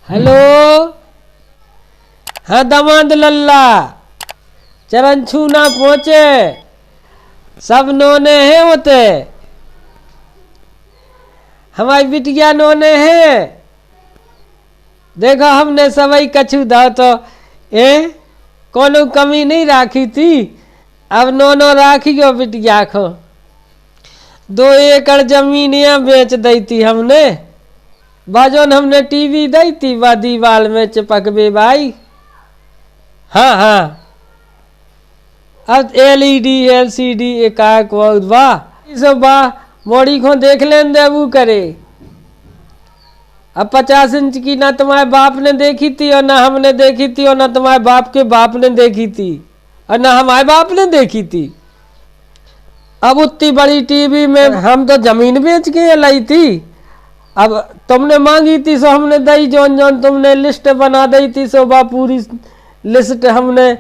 Hello. हाँ दामाद लल्ला, चरण छूना पहुंचे, सब नोने हैं होते, हमारी बिटिया नोने हैं। देखो हमने सवई कछु दाव तो कोनो कमी नहीं राखी थी, अब नोनो राखी हो बिटिया को। 2 एकड़ जमीन यहाँ बेच दी थी हमने, बाजोन हमने टीवी दी थी बा दीवाल में चिपक बे भाई। हाँ हाँ, अब LED LCD एकाक वाह सब वाह मोड़ी को देख लेन देवू करे। अब 50 इंच की ना तुम्हारे बाप ने देखी थी और ना हमने देखी थी और ना तुम्हारे बाप के बाप ने देखी थी और ना हमारे बाप ने देखी थी। अब उतनी बड़ी टीवी में हम तो जमीन बेच के लाई थी। अब तुमने मांगी थी सो हमने दई, जोन जोन तुमने लिस्ट बना दी थी सो बा पूरी लिस्ट हमने,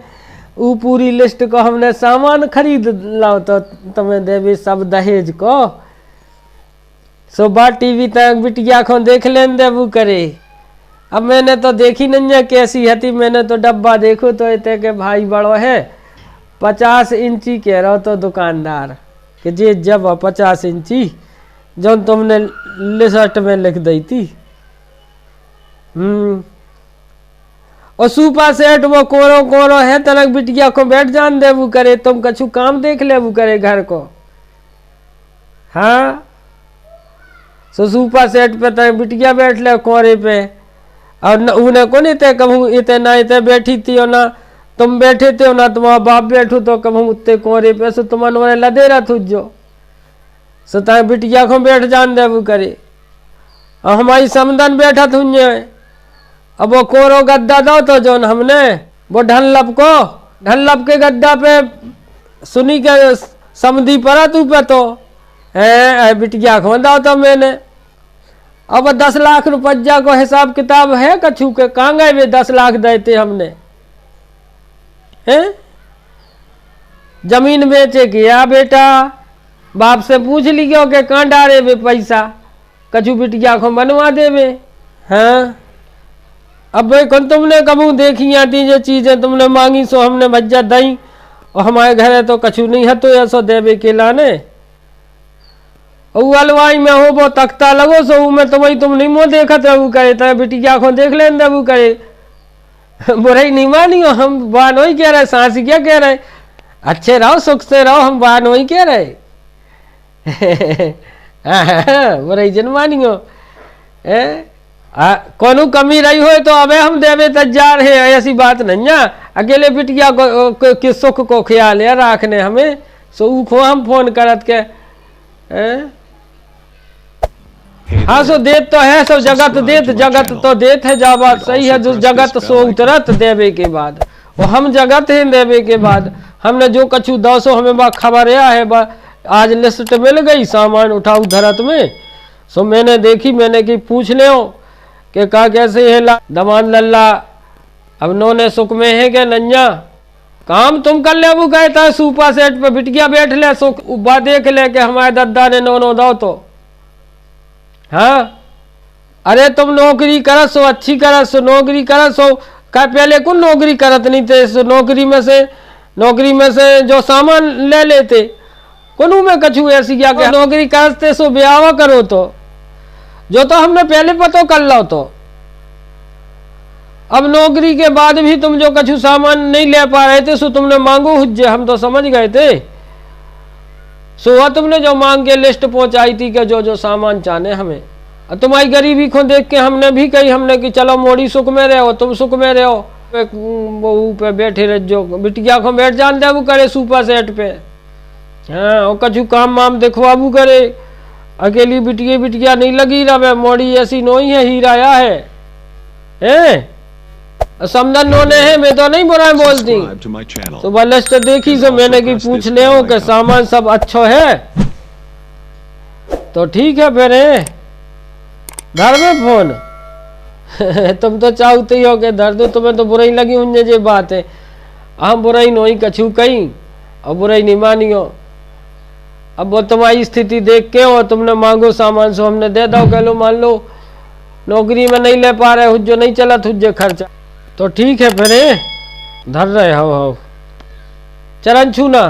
वो पूरी लिस्ट को हमने सामान खरीद लाओ तो तुम्हें देवी सब दहेज को। सो बा टीवी तक बिटिया को देख लेन देवू करे। अब मैंने तो देखी नहीं है कैसी हती, मैंने तो डब्बा देखो तो इतने के भाई बड़ो है 50 इंची कह रहा तो दुकानदार कि जे जब 50 इंची जो तुमने लिस्ट में लिख दी थी। और सूपा सेट वो कोरो कोरो है तलक बिटिया को बैठ जान देवू करे, तुम कछु काम देख लेवू करे घर को। हाँ सो सूपा सेट पे तक बिटिया बैठ ले कोरे पे, और उन्हें को नहीं थे कहूँ इतने ना इतने बैठी थी और ना तुम बैठे थे और ना तुम्हारा बाप बैठो तो कहूँ उतने कोरे पे सो तुम्हारे लदेरा थुज जो सो तक बिटिया को बैठ जान देवू करे। और हमारी समदन बैठा थुंजे। अब वो कोरो गद्दा दो तो जो हमने वो ढल्लब के गद्दा पे सुनी के समधी पड़ा तू पे तो है बिटिया को दो तो मैंने। अब 10 लाख रुपया को हिसाब किताब है कछु के, कहाँ गए वे 10 लाख देते हमने हैं। जमीन बेचे गया बेटा, बाप से पूछ लियो के कहाँ डारे वे पैसा, कछु बिटिया को बनवा देवे। हाँ अब भाई कौन तुमने कबू देखी आती जो चीजें तुमने मांगी सो हमने भज्जा दई, और हमारे घर है तो कछु नहीं है तो ऐसो देवे के लाने। अलवाई में हो वो तख्ता लगो सो में तुम्हें तुम नहीं मोह देखत रहू करे, तो बिटिया को देख लेन देवू करे। बुराई नहीं मानी हो, हम बान वही कह रहे, सांस क्या कह रहे, अच्छे रहो सुख से रहो, हम बान वही कह रहे। बुराई जन मानी हो कोनो कमी रही हो तो अबे हम देवे तैयार है, ऐसी बात नहीं है। अकेले बिटिया को सुख को ख्याल है रखने हमें, सो उखो हम फोन करत के हाँ सो देत तो है, सब जगत देत, जगत तो देत है, जा बात सही है। जो जगत सो उतरत देवे के बाद, वो हम जगत है देवे के बाद हमने जो कछु 200 हमें बा खबर है बा आज लिस्ट मिल गई सामान उठाऊ धरत में। सो मैंने देखी, मैंने की पूछ ले कि का कैसे है दमाद लल्ला, अब नोने सुख में है क्या नन्या, काम तुम कर ले। वो कहता सूपा सेट पे बिटिया बैठ ले, सुख बा देख ले कि हमारे दादा ने नोनो दो तो। हाँ अरे तुम नौकरी करत सो, अच्छी करत सो, नौकरी करत सो, का पहले कौन नौकरी करत नहीं थे, सो नौकरी में से जो सामान ले लेते कोनू में कछु ऐसी क्या कि नौकरी करते सो ब्याह करो तो, जो तो हमने पहले पतो कर लो तो। अब नौकरी के बाद भी तुम जो कछु सामान नहीं ले पा रहे थे सो तुमने मांगो हुज्जे, हम तो समझ गए थे। सो वह तुमने जो मांग के लिस्ट पहुंचाई थी कि जो जो सामान चाहने हमें, और तुम्हारी गरीबी को देख के हमने भी कही, हमने कि चलो मोड़ी सुख में रहो, तुम सुख में रहो, बहू पे बैठे रह जो बिटिया को बैठ जान देवू करे सूपा सेट पे। हाँ और कछु काम वाम दिखवाबू करे, अकेली बिटिया नहीं लगी रहे, मोड़ी ऐसी नोई है हीराया है समदन नोने है, मैं तो नहीं बुरा बोलती। तो बलिस्ट देखी सो मैंने की पूछ ले हो कि सामान सब अच्छो है तो ठीक है फिर घर में फोन। तुम तो चाहते ही हो कि दर्द तुम्हें तो बुराई लगी उनने जे बात है, हम बुराई नोई कछु कही और बुराई नहीं मानी हो। अब वो तुम्हारी स्थिति देख के और तुमने मांगो सामान सो हमने दे दो, कह लो मान लो नौकरी में नहीं ले पा रहे हो, जो नहीं चला तुझे खर्चा, तो ठीक है फिर धर रहे हो चरण छूना।